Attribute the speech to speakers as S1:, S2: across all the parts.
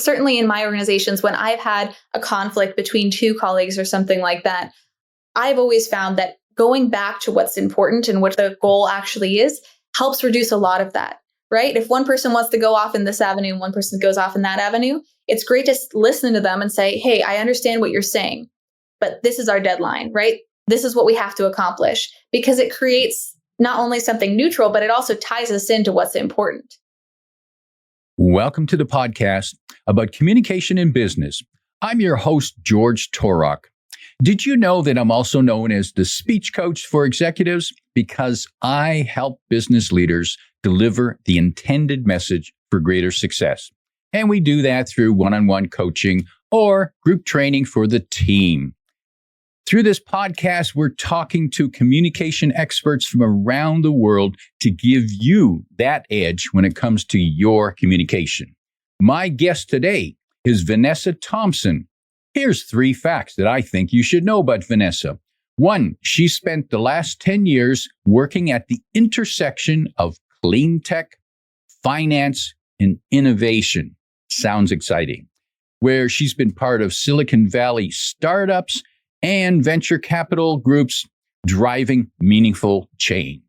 S1: certainly in my organizations, when I've had a conflict between two colleagues or something like that, I've always found that going back to what's important and what the goal actually is helps reduce a lot of that, right? If one person wants to go off in this avenue and one person goes off in that avenue, it's great to listen to them and say, hey, I understand what you're saying, but this is our deadline, right? This is what we have to accomplish, because it creates not only something neutral, but it also ties us into what's important.
S2: Welcome to the podcast about communication in business. I'm your host, George Torok. Did you know that I'm also known as the speech coach for executives? Because I help business leaders deliver the intended message for greater success. And we do that through one-on-one coaching or group training for the team. Through this podcast, we're talking to communication experts from around the world to give you that edge when it comes to your communication. My guest today is Vanessa Thompson. Here's 3 facts that I think you should know about Vanessa. 1, she spent the last 10 years working at the intersection of clean tech, finance, and innovation. Sounds exciting. Where she's been part of Silicon Valley startups and venture capital groups driving meaningful change.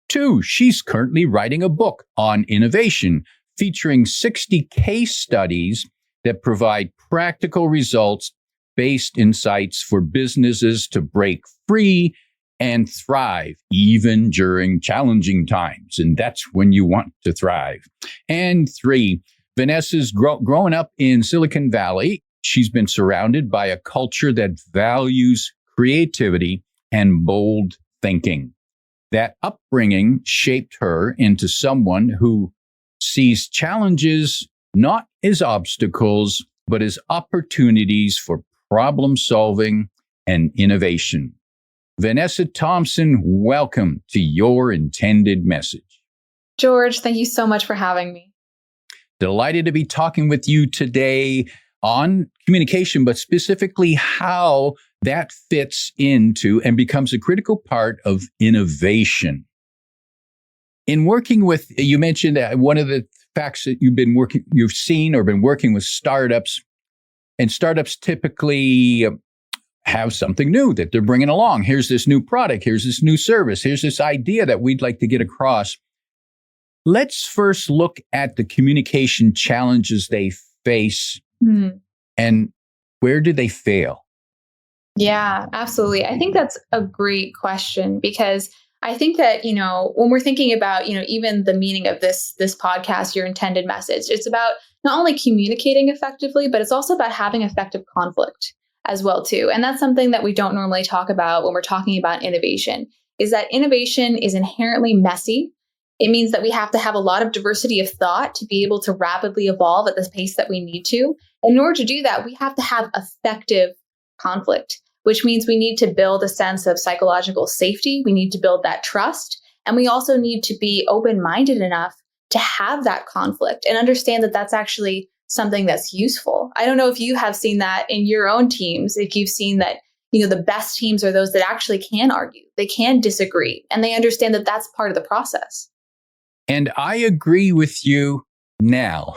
S2: 2, she's currently writing a book on innovation featuring 60 case studies that provide practical results-based insights for businesses to break free and thrive even during challenging times. And that's when you want to thrive. And 3, Vanessa's growing up in Silicon Valley. She's been surrounded by a culture that values creativity and bold thinking. That upbringing shaped her into someone who sees challenges not as obstacles, but as opportunities for problem solving and innovation. Vanessa Thompson, welcome to Your Intended Message.
S1: George, thank you so much for having me.
S2: Delighted to be talking with you today on communication, but specifically how that fits into and becomes a critical part of innovation. In working with, you mentioned that one of the facts that you've seen or been working with startups, and startups typically have something new that they're bringing along. Here's this new product. Here's this new service. Here's this idea that we'd like to get across. Let's first look at the communication challenges they face. And where do they fail?
S1: Yeah, absolutely. I think that's a great question, because I think that, when we're thinking about, even the meaning of this podcast, your intended message, it's about not only communicating effectively, but it's also about having effective conflict as well, too. And that's something that we don't normally talk about when we're talking about innovation, is that innovation is inherently messy. It means that we have to have a lot of diversity of thought to be able to rapidly evolve at the pace that we need to. And in order to do that, we have to have effective conflict, which means we need to build a sense of psychological safety. We need to build that trust. And we also need to be open-minded enough to have that conflict and understand that that's actually something that's useful. I don't know if you have seen that in your own teams, if you've seen that, the best teams are those that actually can argue, they can disagree, and they understand that that's part of the process.
S2: And I agree with you now.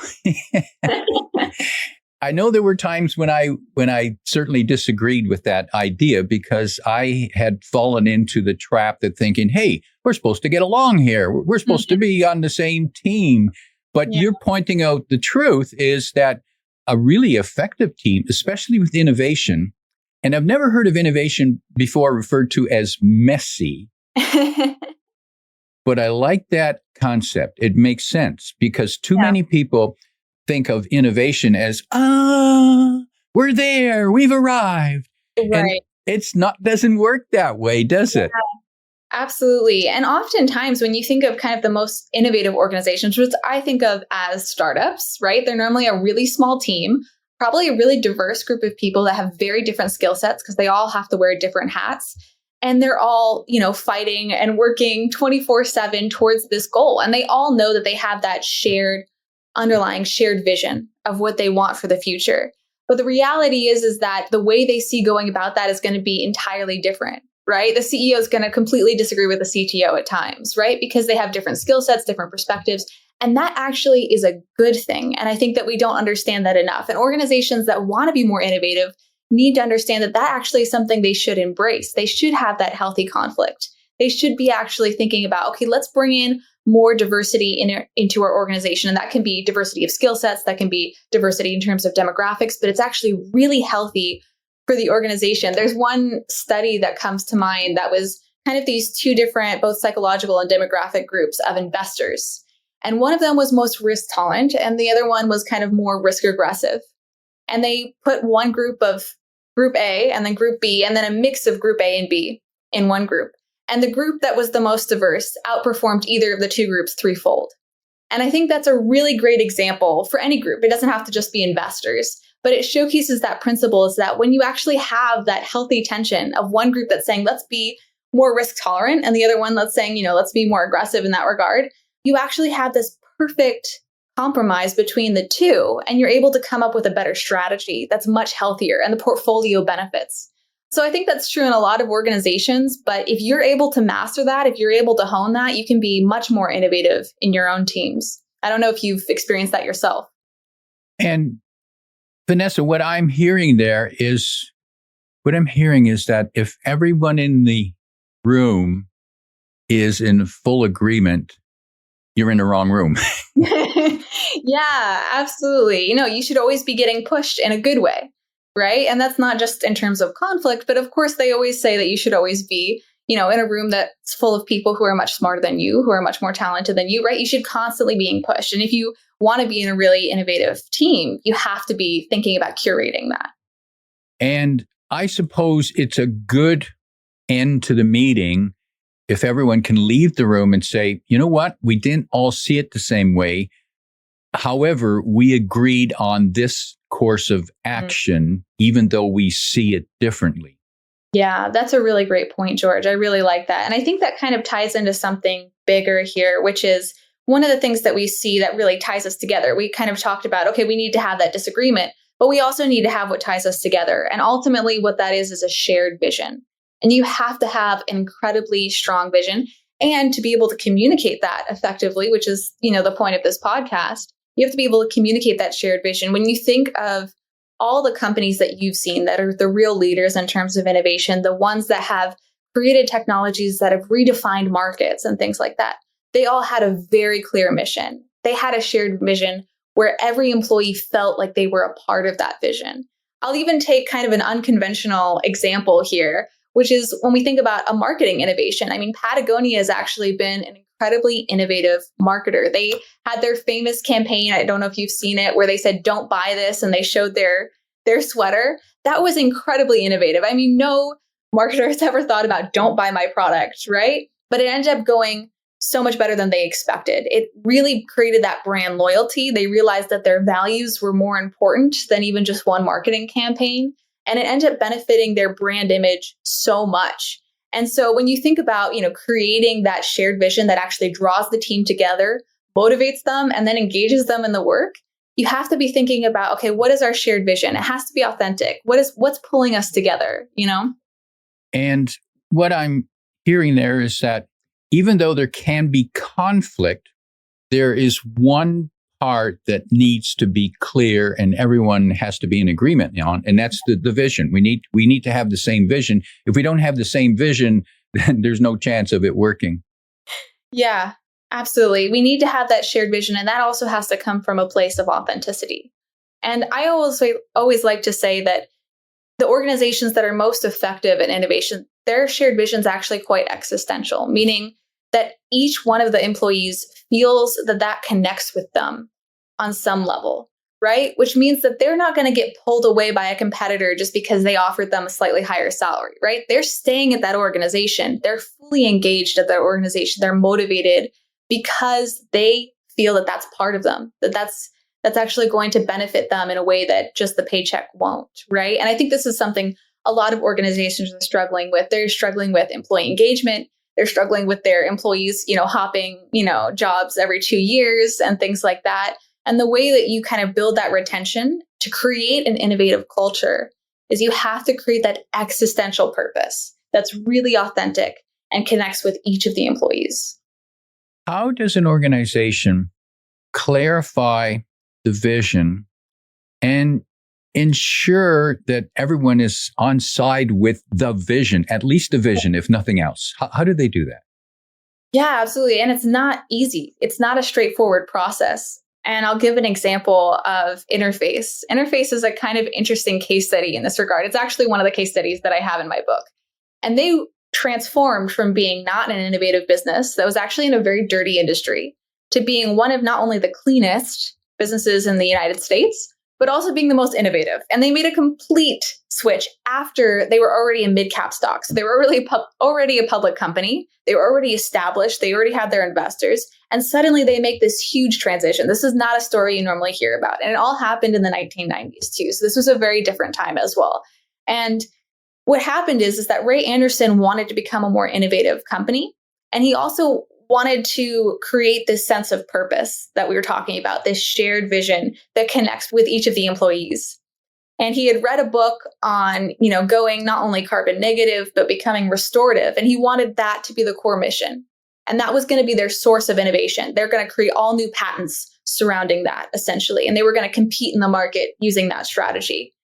S2: I know there were times when I certainly disagreed with that idea, because I had fallen into the trap that thinking, hey, we're supposed to get along here. We're supposed to be on the same team. But you're pointing out the truth is that a really effective team, especially with innovation, and I've never heard of innovation before referred to as messy. But I like that concept. It makes sense, because too many people think of innovation as, we're there, we've arrived.
S1: Right.
S2: And it's not, doesn't work that way, does it?
S1: Absolutely. And oftentimes when you think of kind of the most innovative organizations, which I think of as startups, right? They're normally a really small team, probably a really diverse group of people that have very different skill sets, because they all have to wear different hats. And they're all, fighting and working 24/7 towards this goal. And they all know that they have that underlying shared vision of what they want for the future. But the reality is that the way they see going about that is going to be entirely different, right? The CEO is going to completely disagree with the CTO at times, right? Because they have different skill sets, different perspectives. And that actually is a good thing. And I think that we don't understand that enough. And organizations that want to be more innovative need to understand that that actually is something they should embrace. They should have that healthy conflict. They should be actually thinking about, okay, let's bring in more diversity into our organization. And that can be diversity of skill sets, that can be diversity in terms of demographics, but it's actually really healthy for the organization. There's one study that comes to mind that was kind of these two different, both psychological and demographic groups of investors. And one of them was most risk tolerant, and the other one was kind of more risk aggressive. And they put one group of group A and then group B, and then a mix of group A and B in one group. And the group that was the most diverse outperformed either of the two groups threefold. And I think that's a really great example for any group. It doesn't have to just be investors, but it showcases that principle is that when you actually have that healthy tension of one group that's saying, let's be more risk tolerant, and the other one that's saying, let's be more aggressive in that regard, you actually have this perfect compromise between the two, and you're able to come up with a better strategy that's much healthier, and the portfolio benefits. So I think that's true in a lot of organizations, but if you're able to master that, if you're able to hone that, you can be much more innovative in your own teams. I don't know if you've experienced that yourself.
S2: And Vanessa, what I'm hearing is that if everyone in the room is in full agreement, you're in the wrong room.
S1: Yeah, absolutely. You should always be getting pushed in a good way, right? And that's not just in terms of conflict, but of course they always say that you should always be, in a room that's full of people who are much smarter than you, who are much more talented than you, right? You should constantly be being pushed. And if you want to be in a really innovative team, you have to be thinking about curating that.
S2: And I suppose it's a good end to the meeting if everyone can leave the room and say, you know what, we didn't all see it the same way. However, we agreed on this course of action, even though we see it differently.
S1: Yeah, that's a really great point, George. I really like that. And I think that kind of ties into something bigger here, which is one of the things that we see that really ties us together. We kind of talked about, okay, we need to have that disagreement, but we also need to have what ties us together. And ultimately what that is a shared vision. And you have to have an incredibly strong vision, and to be able to communicate that effectively, which is, the point of this podcast. You have to be able to communicate that shared vision. When you think of all the companies that you've seen that are the real leaders in terms of innovation, the ones that have created technologies that have redefined markets and things like that, they all had a very clear mission. They had a shared vision where every employee felt like they were a part of that vision. I'll even take kind of an unconventional example here, which is when we think about a marketing innovation. I mean, Patagonia has actually been an incredibly innovative marketer. They had their famous campaign, I don't know if you've seen it, where they said, don't buy this, and they showed their sweater. That was incredibly innovative. I mean, no marketer has ever thought about don't buy my product, right? But it ended up going so much better than they expected. It really created that brand loyalty. They realized that their values were more important than even just one marketing campaign. And it ended up benefiting their brand image so much. And so when you think about, creating that shared vision that actually draws the team together, motivates them, and then engages them in the work, you have to be thinking about, okay, what is our shared vision? It has to be authentic. What's pulling us together,
S2: And what I'm hearing there is that even though there can be conflict, there is one part that needs to be clear and everyone has to be in agreement on, and that's the vision. We need to have the same vision. If we don't have the same vision, then there's no chance of it working.
S1: Yeah, absolutely. We need to have that shared vision, and that also has to come from a place of authenticity. And I always like to say that the organizations that are most effective in innovation, their shared vision is actually quite existential, meaning that each one of the employees feels that connects with them on some level, right? Which means that they're not going to get pulled away by a competitor just because they offered them a slightly higher salary, right? They're staying at that organization. They're fully engaged at that organization. They're motivated because they feel that that's part of them, that's actually going to benefit them in a way that just the paycheck won't, right? And I think this is something a lot of organizations are struggling with. They're struggling with employee engagement. They're struggling with their employees, hopping, jobs every 2 years and things like that. And the way that you kind of build that retention to create an innovative culture is you have to create that existential purpose that's really authentic and connects with each of the employees.
S2: How does an organization clarify the vision and ensure that everyone is on side with the vision, at least the vision, if nothing else? How do they do that?
S1: Yeah, absolutely. And it's not easy. It's not a straightforward process. And I'll give an example of Interface. Interface is a kind of interesting case study in this regard. It's actually one of the case studies that I have in my book. And they transformed from being not an innovative business that was actually in a very dirty industry to being one of not only the cleanest businesses in the United States, but also being the most innovative. And they made a complete switch after they were already in mid-cap stocks. They were already a public company. They were already established. They already had their investors. And suddenly they make this huge transition. This is not a story you normally hear about. And it all happened in the 1990s too. So this was a very different time as well. And what happened is that Ray Anderson wanted to become a more innovative company. And he also wanted to create this sense of purpose that we were talking about, this shared vision that connects with each of the employees. And he had read a book on, going not only carbon negative, but becoming restorative. And he wanted that to be the core mission. And that was going to be their source of innovation. They're going to create all new patents surrounding that, essentially. And they were going to compete in the market using that strategy.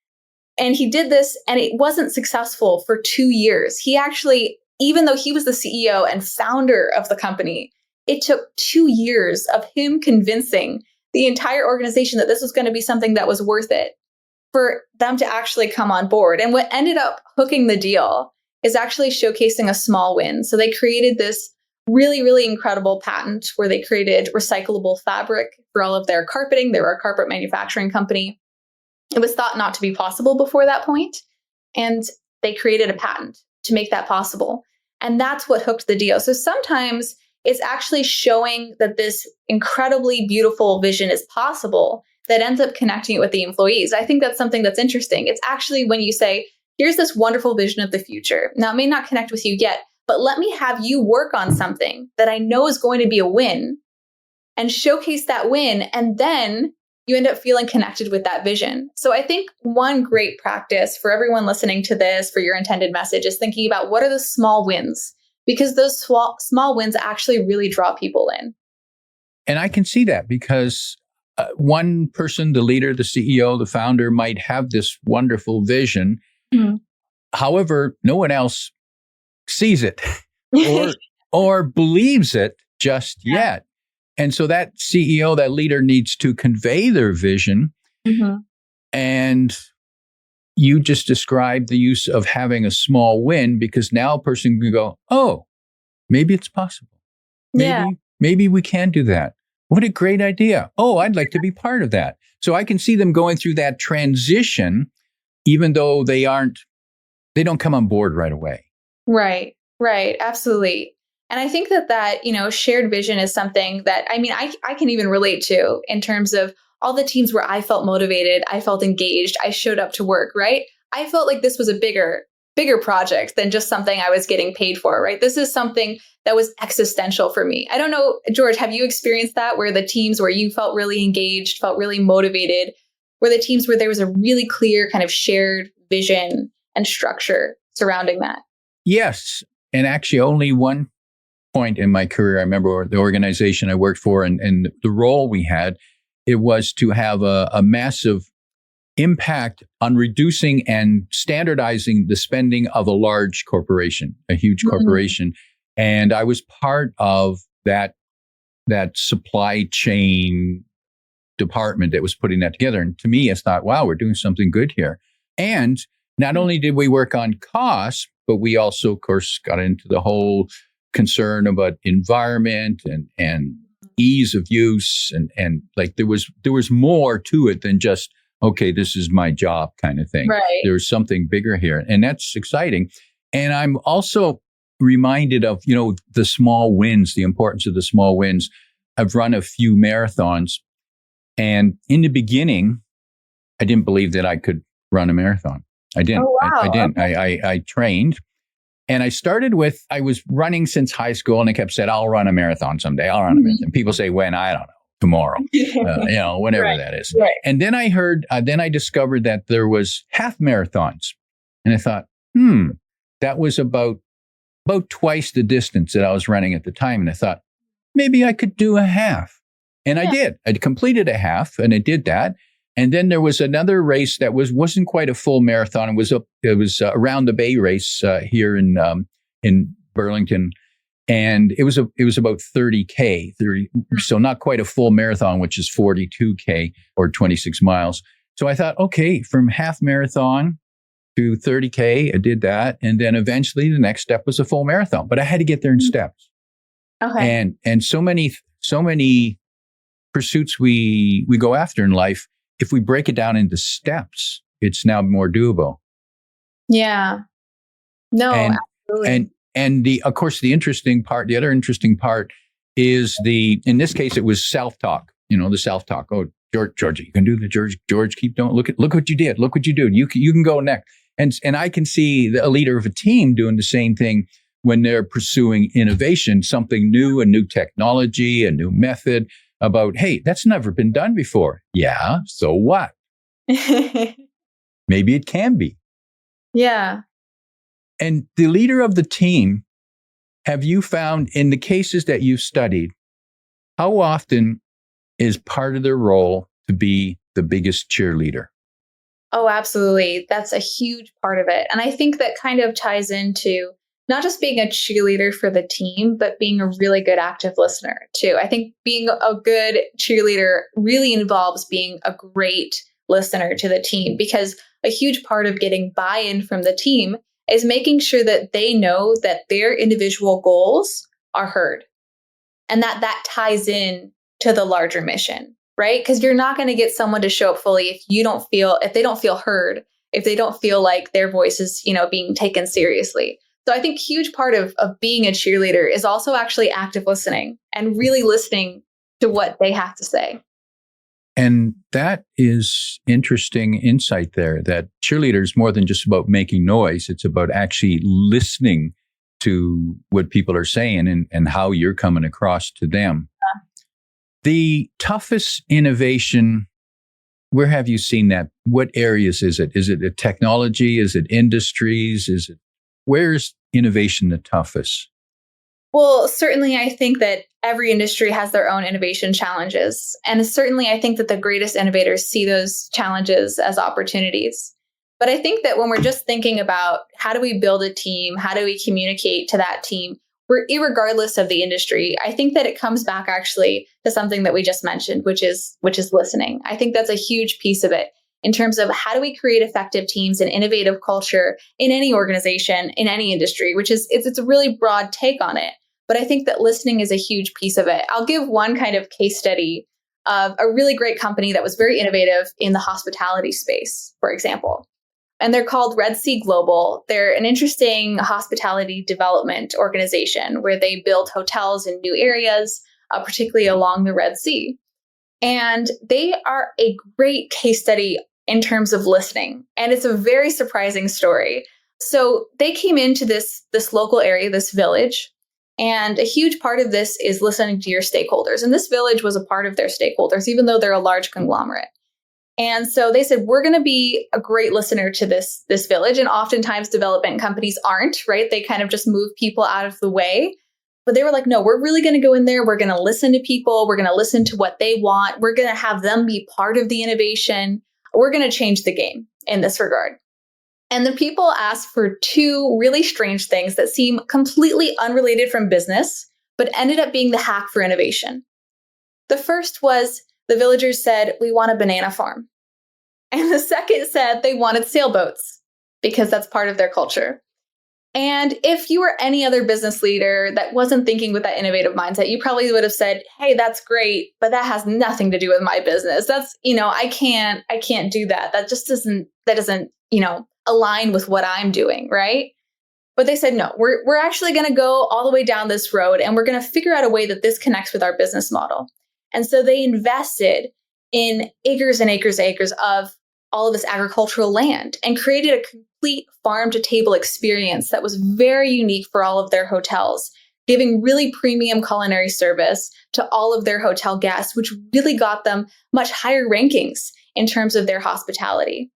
S1: And he did this, and it wasn't successful for 2 years. He actually, even though he was the CEO and founder of the company, it took 2 years of him convincing the entire organization that this was going to be something that was worth it for them to actually come on board. And what ended up hooking the deal is actually showcasing a small win. So they created this really, really incredible patent where they created recyclable fabric for all of their carpeting. They were a carpet manufacturing company. It was thought not to be possible before that point. And they created a patent to make that possible. And that's what hooked the deal. So sometimes it's actually showing that this incredibly beautiful vision is possible that ends up connecting it with the employees. I think that's something that's interesting. It's actually when you say, here's this wonderful vision of the future. Now, it may not connect with you yet, but let me have you work on something that I know is going to be a win and showcase that win. And then you end up feeling connected with that vision. So I think one great practice for everyone listening to this, for your intended message, is thinking about what are the small wins, because those small wins actually really draw people in.
S2: And I can see that because one person, the leader, the CEO, the founder, might have this wonderful vision. Mm-hmm. However, no one else sees it or believes it just yet. And so that CEO, that leader needs to convey their vision. Mm-hmm. And you just described the use of having a small win, because now a person can go, oh, maybe it's possible. Maybe we can do that. What a great idea. Oh, I'd like to be part of that. So I can see them going through that transition, even though they don't come on board right away.
S1: Right. Absolutely. And I think that, shared vision is something that, I can even relate to in terms of all the teams where I felt motivated, I felt engaged, I showed up to work, right? I felt like this was a bigger project than just something I was getting paid for, right? This is something that was existential for me. I don't know, George, have you experienced that where the teams where you felt really engaged, felt really motivated, were the teams where there was a really clear kind of shared vision and structure surrounding that?
S2: Yes. And actually only one point in my career, I remember the organization I worked for and the role we had, it was to have a massive impact on reducing and standardizing the spending of a large corporation, a huge corporation. And I was part of that supply chain department that was putting that together. And to me, I thought, wow, we're doing something good here. And not only did we work on costs, but we also, of course, got into the whole concern about environment and ease of use. And like there was more to it than just, okay, this is my job kind of thing.
S1: Right.
S2: There's something bigger here. And that's exciting. And I'm also reminded of, the small wins, the importance of the small wins. I've run a few marathons. And in the beginning, I didn't believe that I could run a marathon. I didn't.
S1: Oh, wow.
S2: I didn't. Okay. I trained. And I started with, I was running since high school, and I kept saying, I'll run a marathon someday. I'll run a marathon. People say, when? I don't know. Tomorrow, whenever
S1: right.
S2: that is.
S1: Right.
S2: And then I discovered that there was half marathons. And I thought, that was about twice the distance that I was running at the time. And I thought, maybe I could do a half. And I did. I completed a half and I did that. And then there was another race that wasn't quite a full marathon. It was around the Bay race here in Burlington. And it was about 30K, so not quite a full marathon, which is 42K or 26 miles. So I thought, okay, from half marathon to 30K, I did that. And then eventually the next step was a full marathon, but I had to get there in steps.
S1: Okay.
S2: And so many pursuits we go after in life, if we break it down into steps, it's now more doable.
S1: Yeah. No, absolutely.
S2: And the other interesting part is in this case, it was self-talk, the self-talk. Oh, George, you can do the George, keep doing, look what you did. Look what you did. You can go next. And I can see a leader of a team doing the same thing when they're pursuing innovation, something new, a new technology, a new method about, hey, that's never been done before. Yeah. So what? Maybe it can be.
S1: Yeah.
S2: And the leader of the team, have you found in the cases that you've studied, how often is part of their role to be the biggest cheerleader?
S1: Oh, absolutely. That's a huge part of it. And I think that kind of ties into not just being a cheerleader for the team, but being a really good active listener too. I think being a good cheerleader really involves being a great listener to the team, because a huge part of getting buy-in from the team is making sure that they know that their individual goals are heard and that ties in to the larger mission, right? Because you're not going to get someone to show up fully if they don't feel heard, if they don't feel like their voice is, being taken seriously. So I think a huge part of being a cheerleader is also actually active listening and really listening to what they have to say.
S2: And that is interesting insight there, that cheerleader is more than just about making noise. It's about actually listening to what people are saying and how you're coming across to them. Yeah. The toughest innovation, where have you seen that? What areas is it? Is it a technology? Is it industries? Where's innovation the toughest?
S1: Well, certainly I think that every industry has their own innovation challenges. And certainly I think that the greatest innovators see those challenges as opportunities. But I think that when we're just thinking about how do we build a team, how do we communicate to that team, irregardless of the industry, I think that it comes back actually to something that we just mentioned, which is listening. I think that's a huge piece of it in terms of how do we create effective teams and innovative culture in any organization, in any industry, which is, it's a really broad take on it. But I think that listening is a huge piece of it. I'll give one kind of case study of a really great company that was very innovative in the hospitality space, for example. And they're called Red Sea Global. They're an interesting hospitality development organization where they build hotels in new areas, particularly along the Red Sea. And they are a great case study in terms of listening. And it's a very surprising story. So they came into this local area, this village, and a huge part of this is listening to your stakeholders. And this village was a part of their stakeholders, even though they're a large conglomerate. And so they said, we're going to be a great listener to this village. And oftentimes development companies aren't, right? They kind of just move people out of the way. But they were like, no, we're really going to go in there. We're going to listen to people. We're going to listen to what they want. We're going to have them be part of the innovation. We're going to change the game in this regard. And the people asked for two really strange things that seem completely unrelated from business, but ended up being the hack for innovation. The first was the villagers said, we want a banana farm. And the second said they wanted sailboats because that's part of their culture. And if you were any other business leader that wasn't thinking with that innovative mindset, you probably would have said, hey, that's great, but that has nothing to do with my business. That's, I can't do that. That just doesn't, align with what I'm doing, right? But they said, no, we're actually going to go all the way down this road and we're going to figure out a way that this connects with our business model. And so they invested in acres and acres and acres of all of this agricultural land and created a complete farm to table experience that was very unique for all of their hotels, giving really premium culinary service to all of their hotel guests, which really got them much higher rankings in terms of their hospitality.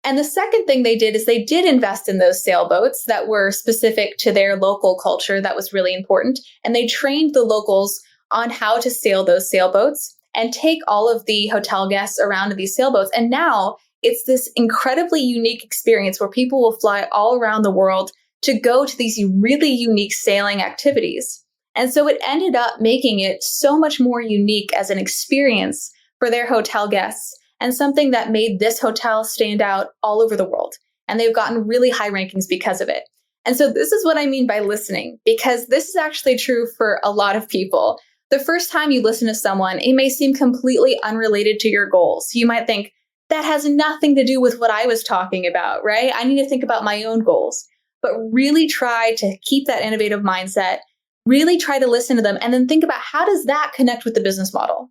S1: And the second thing they did is they did invest in those sailboats that were specific to their local culture. That was really important. And they trained the locals on how to sail those sailboats. and take all of the hotel guests around in these sailboats. And now it's this incredibly unique experience where people will fly all around the world to go to these really unique sailing activities. And so it ended up making it so much more unique as an experience for their hotel guests, and something that made this hotel stand out all over the world. And they've gotten really high rankings because of it. And so this is what I mean by listening, because this is actually true for a lot of people. The first time you listen to someone, it may seem completely unrelated to your goals. You might think, that has nothing to do with what I was talking about, right? I need to think about my own goals. But really try to keep that innovative mindset, really try to listen to them, and then think about, how does that connect with the business model?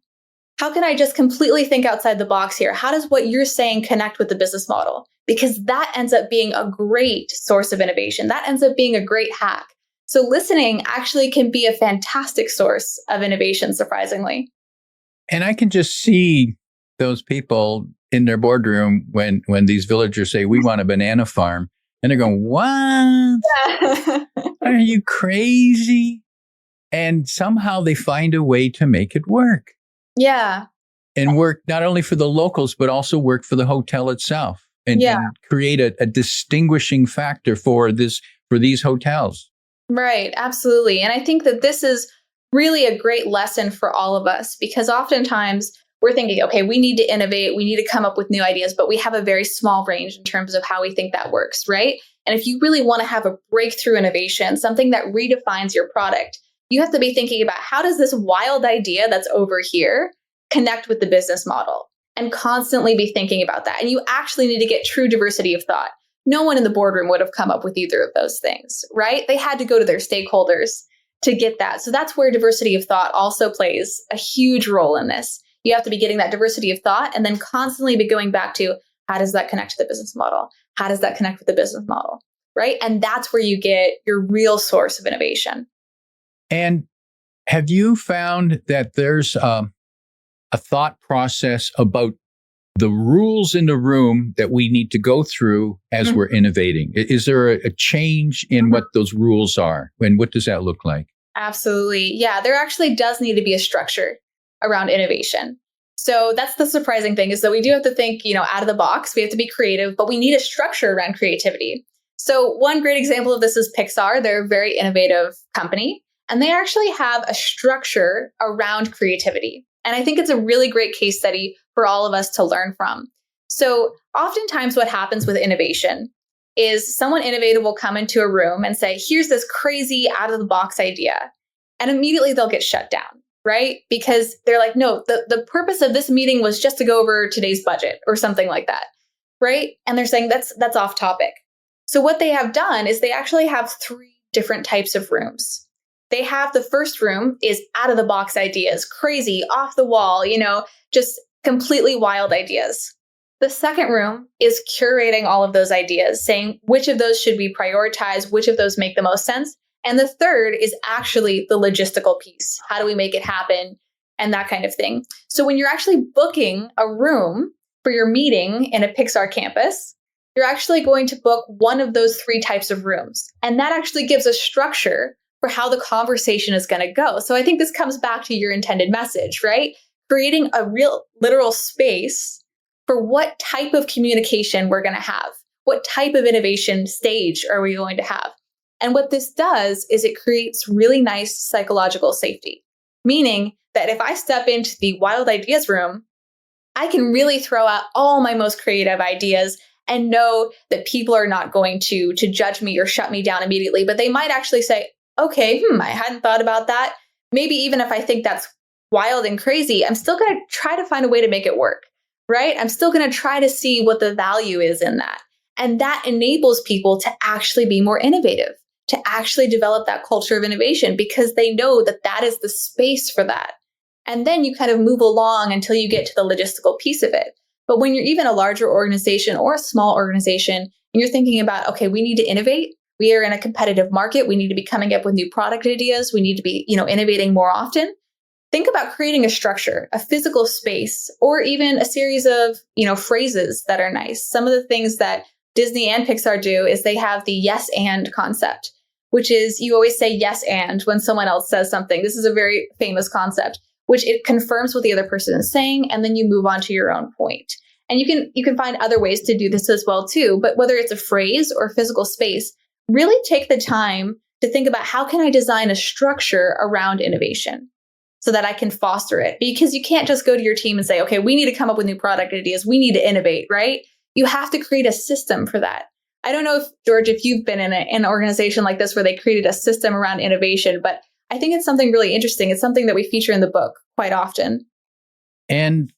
S1: How can I just completely think outside the box here? How does what you're saying connect with the business model? Because that ends up being a great source of innovation. That ends up being a great hack. So listening actually can be a fantastic source of innovation, surprisingly.
S2: And I can just see those people in their boardroom when these villagers say, we want a banana farm. And they're going, what?
S1: Yeah.
S2: Are you crazy? And somehow they find a way to make it work.
S1: Yeah.
S2: And work not only for the locals, but also work for the hotel itself. And create a distinguishing factor for these hotels.
S1: Right. Absolutely. And I think that this is really a great lesson for all of us, because oftentimes we're thinking, okay, we need to innovate, we need to come up with new ideas, but we have a very small range in terms of how we think that works, right? And if you really want to have a breakthrough innovation, something that redefines your product, you have to be thinking about, how does this wild idea that's over here connect with the business model? And constantly be thinking about that. And you actually need to get true diversity of thought. No one in the boardroom would have come up with either of those things, right? They had to go to their stakeholders to get that. So that's where diversity of thought also plays a huge role in this. You have to be getting that diversity of thought and then constantly be going back to, how does that connect to the business model? How does that connect with the business model? Right? And that's where you get your real source of innovation.
S2: And have you found that there's a thought process about the rules in the room that we need to go through as we're innovating? Is there a change in what those rules are? And what does that look like?
S1: Absolutely. Yeah, there actually does need to be a structure around innovation. So that's the surprising thing, is that we do have to think, out of the box. We have to be creative, but we need a structure around creativity. So one great example of this is Pixar. They're a very innovative company, and they actually have a structure around creativity. And I think it's a really great case study for all of us to learn from. So oftentimes what happens with innovation is someone innovative will come into a room and say, here's this crazy out of the box idea. And immediately they'll get shut down, right? Because they're like, no, the purpose of this meeting was just to go over today's budget or something like that, right? And they're saying that's off topic. So what they have done is they actually have 3 different types of rooms. They have the first room is out of the box ideas, crazy, off the wall, just completely wild ideas. The second room is curating all of those ideas, saying which of those should we prioritize, which of those make the most sense. And the third is actually the logistical piece. How do we make it happen? And that kind of thing. So when you're actually booking a room for your meeting in a Pixar campus, you're actually going to book one of those 3 types of rooms. And that actually gives a structure for how the conversation is going to go. So I think this comes back to your intended message, right? Creating a real literal space for what type of communication we're going to have. What type of innovation stage are we going to have? And what this does is it creates really nice psychological safety, meaning that if I step into the wild ideas room, I can really throw out all my most creative ideas and know that people are not going to judge me or shut me down immediately, but they might actually say, okay, I hadn't thought about that. Maybe even if I think that's wild and crazy, I'm still going to try to find a way to make it work, right? I'm still going to try to see what the value is in that. And that enables people to actually be more innovative, to actually develop that culture of innovation, because they know that that is the space for that. And then you kind of move along until you get to the logistical piece of it. But when you're even a larger organization or a small organization, and you're thinking about, okay, we need to innovate. We are in a competitive market. We need to be coming up with new product ideas. We need to be, innovating more often. Think about creating a structure, a physical space, or even a series of, phrases that are nice. Some of the things that Disney and Pixar do is they have the yes and concept, which is you always say yes and when someone else says something. This is a very famous concept which it confirms what the other person is saying, and then you move on to your own point. And you can find other ways to do this as well too. But whether it's a phrase or physical space, really take the time to think about how can I design a structure around innovation so that I can foster it. Because you can't just go to your team and say, okay, we need to come up with new product ideas. We need to innovate, right? You have to create a system for that. I don't know if, George, if you've been in an organization like this where they created a system around innovation, but I think it's something really interesting. It's something that we feature in the book quite often.
S2: And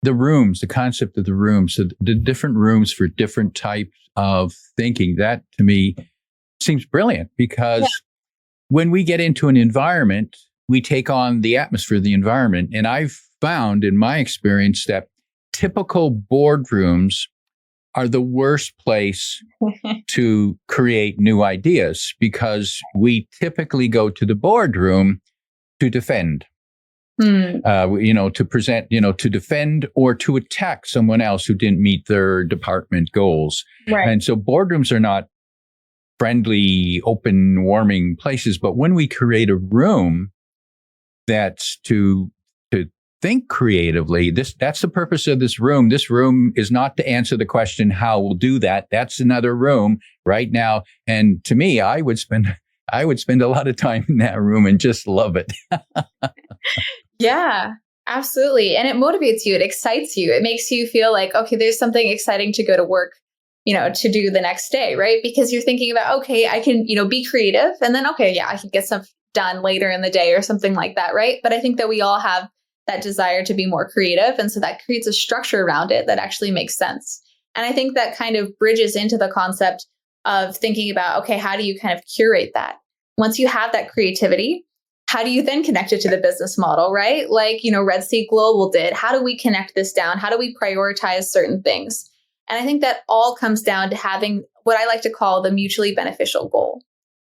S2: the rooms, the concept of the rooms, so the different rooms for different types of thinking, that to me seems brilliant because when we get into an environment, we take on the atmosphere of the environment. And I've found in my experience that typical boardrooms are the worst place to create new ideas because we typically go to the boardroom to defend. To present, to defend or to attack someone else who didn't meet their department goals.
S1: Right.
S2: And so boardrooms are not friendly, open, warming places. But when we create a room that's to think creatively, that's the purpose of this room. This room is not to answer the question, how we'll do that. That's another room right now. And to me, I would spend a lot of time in that room and just love it.
S1: Yeah, absolutely. And it motivates you. It excites you. It makes you feel like, okay, there's something exciting to go to work, to do the next day, right? Because you're thinking about, okay, I can, be creative. And then, okay, yeah, I can get stuff done later in the day or something like that, right? But I think that we all have that desire to be more creative. And so that creates a structure around it that actually makes sense. And I think that kind of bridges into the concept of thinking about, okay, how do you kind of curate that? Once you have that creativity, how do you then connect it to the business model, right? Like, Red Sea Global did. How do we connect this down? How do we prioritize certain things? And I think that all comes down to having what I like to call the mutually beneficial goal.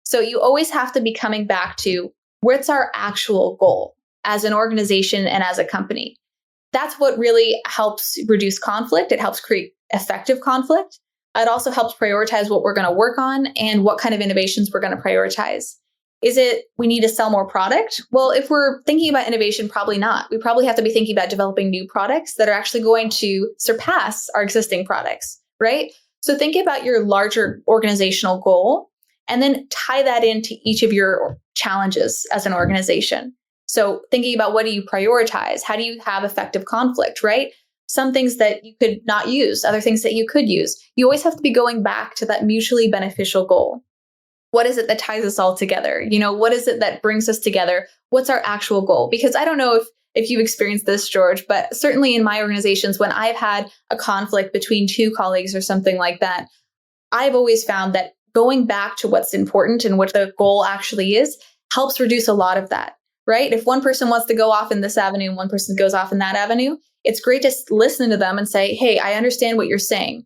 S1: So you always have to be coming back to what's our actual goal as an organization and as a company. That's what really helps reduce conflict. It helps create effective conflict. It also helps prioritize what we're going to work on and what kind of innovations we're going to prioritize. Is it we need to sell more product? Well, if we're thinking about innovation, probably not. We probably have to be thinking about developing new products that are actually going to surpass our existing products, right? So think about your larger organizational goal and then tie that into each of your challenges as an organization. So thinking about what do you prioritize? How do you have effective conflict, right? Some things that you could not use, other things that you could use. You always have to be going back to that mutually beneficial goal. What is it that ties us all together? What is it that brings us together? What's our actual goal? Because I don't know if you've experienced this, George, but certainly in my organizations, when I've had a conflict between two colleagues or something like that, I've always found that going back to what's important and what the goal actually is helps reduce a lot of that, right? If one person wants to go off in this avenue and one person goes off in that avenue, it's great to listen to them and say, hey, I understand what you're saying,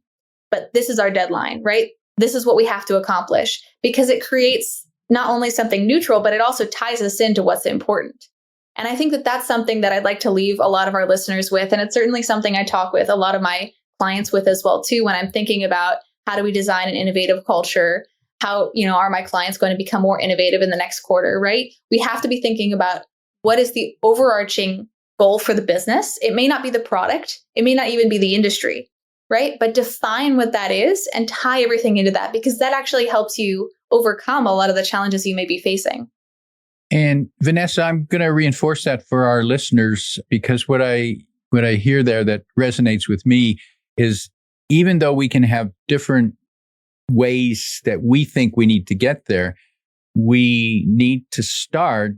S1: but this is our deadline, right? This is what we have to accomplish, because it creates not only something neutral, but it also ties us into what's important. And I think that that's something that I'd like to leave a lot of our listeners with. And it's certainly something I talk with a lot of my clients with as well, too, when I'm thinking about how do we design an innovative culture? How, are my clients going to become more innovative in the next quarter, right? We have to be thinking about what is the overarching goal for the business. It may not be the product. It may not even be the industry. Right? But define what that is and tie everything into that, because that actually helps you overcome a lot of the challenges you may be facing.
S2: And Vanessa, I'm going to reinforce that for our listeners, because what I hear there that resonates with me is even though we can have different ways that we think we need to get there, we need to start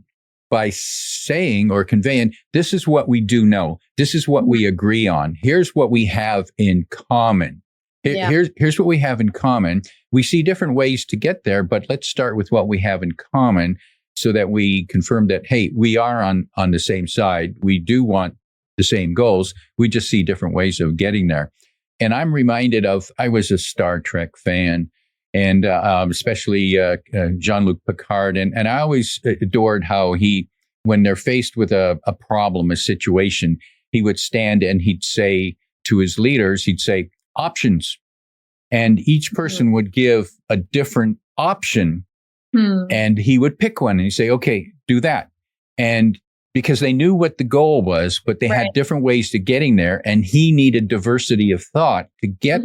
S2: by saying or conveying, this is what we do know. This is what we agree on. Here's what we have in common. Here's what we have in common. We see different ways to get there, but let's start with what we have in common so that we confirm that, hey, we are on the same side. We do want the same goals. We just see different ways of getting there. And I'm reminded of, I was a Star Trek fan, and especially Jean-Luc Picard. And I always adored how he, when they're faced with a problem, a situation, he would stand and he'd say to his leaders, he'd say, options. And each person would give a different option. And he would pick one and he'd say, okay, do that. And because they knew what the goal was, but they had different ways to getting there. And he needed diversity of thought to get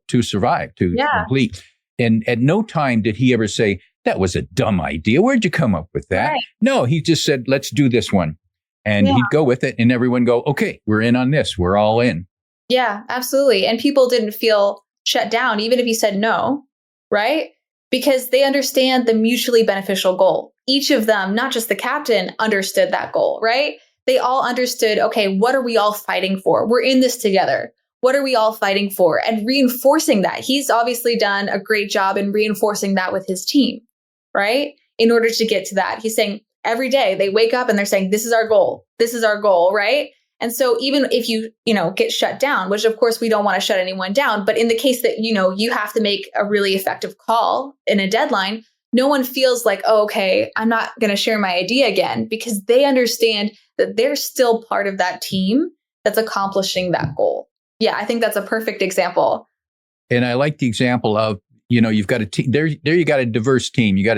S2: to survive, to complete. And at no time did he ever say, that was a dumb idea. Where'd you come up with that? Right. No, he just said, let's do this one. And he'd go with it and everyone go, okay, we're in on this. We're all in.
S1: Yeah, absolutely. And people didn't feel shut down, even if he said no, right? Because they understand the mutually beneficial goal. Each of them, not just the captain, understood that goal, right? They all understood, okay, what are we all fighting for? We're in this together. What are we all fighting for? And reinforcing that. He's obviously done a great job in reinforcing that with his team, right? In order to get to that, he's saying every day they wake up and they're saying, this is our goal. This is our goal, right? And so even if you get shut down, which of course we don't want to shut anyone down, but in the case that, you have to make a really effective call in a deadline, no one feels like, oh, okay, I'm not going to share my idea again, because they understand that they're still part of that team that's accomplishing that goal. Yeah, I think that's a perfect example.
S2: And I like the example of, you've got a team there. You got a diverse team. You got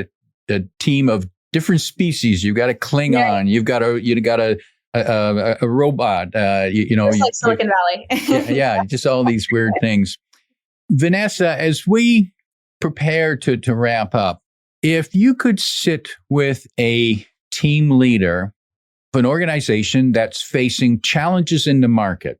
S2: a team of different species. You've got a Klingon. You've got a robot.
S1: Just like Silicon Valley.
S2: yeah, just all these weird things. Vanessa, as we prepare to wrap up, if you could sit with a team leader of an organization that's facing challenges in the market,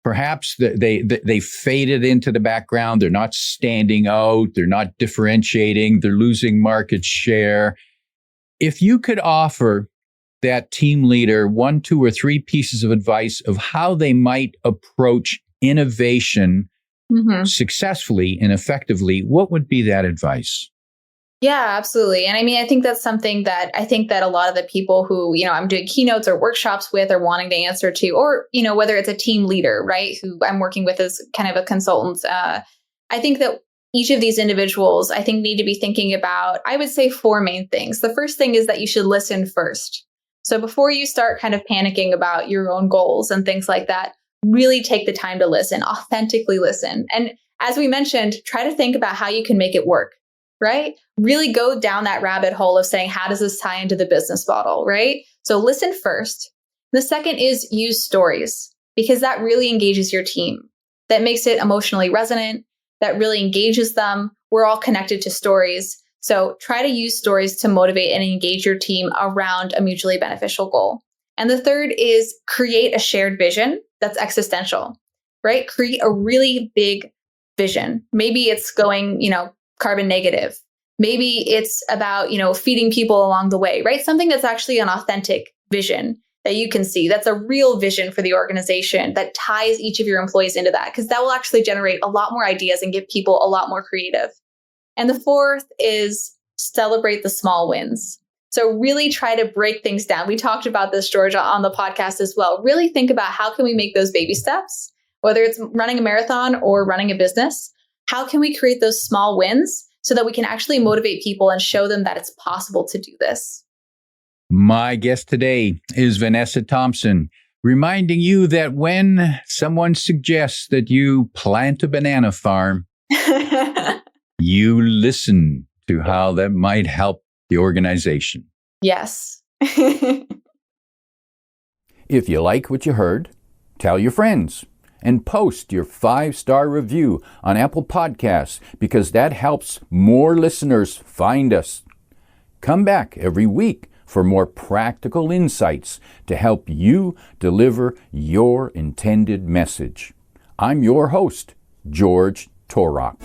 S2: perhaps they faded into the background. They're not standing out. They're not differentiating. They're losing market share. If you could offer that team leader 1, 2, or 3 pieces of advice of how they might approach innovation successfully and effectively, what would be that advice?
S1: Yeah, absolutely. And I mean, I think that's something that a lot of the people who, I'm doing keynotes or workshops with are wanting to answer to, or, whether it's a team leader, right, who I'm working with as kind of a consultant. I think that each of these individuals, I think, need to be thinking about, I would say, 4 main things. The first thing is that you should listen first. So before you start kind of panicking about your own goals and things like that, really take the time to listen, authentically listen. And as we mentioned, try to think about how you can make it work. Right? Really go down that rabbit hole of saying, how does this tie into the business model? Right? So listen first. The second is use stories, because that really engages your team. That makes it emotionally resonant. That really engages them. We're all connected to stories. So try to use stories to motivate and engage your team around a mutually beneficial goal. And the third is create a shared vision that's existential, right? Create a really big vision. Maybe it's going, carbon negative. Maybe it's about, feeding people along the way, right? Something that's actually an authentic vision that you can see. That's a real vision for the organization that ties each of your employees into that, because that will actually generate a lot more ideas and get people a lot more creative. And the fourth is celebrate the small wins. So really try to break things down. We talked about this, Georgia, on the podcast as well. Really think about how can we make those baby steps, whether it's running a marathon or running a business. How can we create those small wins so that we can actually motivate people and show them that it's possible to do this?
S2: My guest today is Vanessa Thompson, reminding you that when someone suggests that you plant a banana farm, you listen to how that might help the organization.
S1: Yes.
S2: If you like what you heard, tell your friends. And post your 5-star review on Apple Podcasts, because that helps more listeners find us. Come back every week for more practical insights to help you deliver your intended message. I'm your host, George Torok.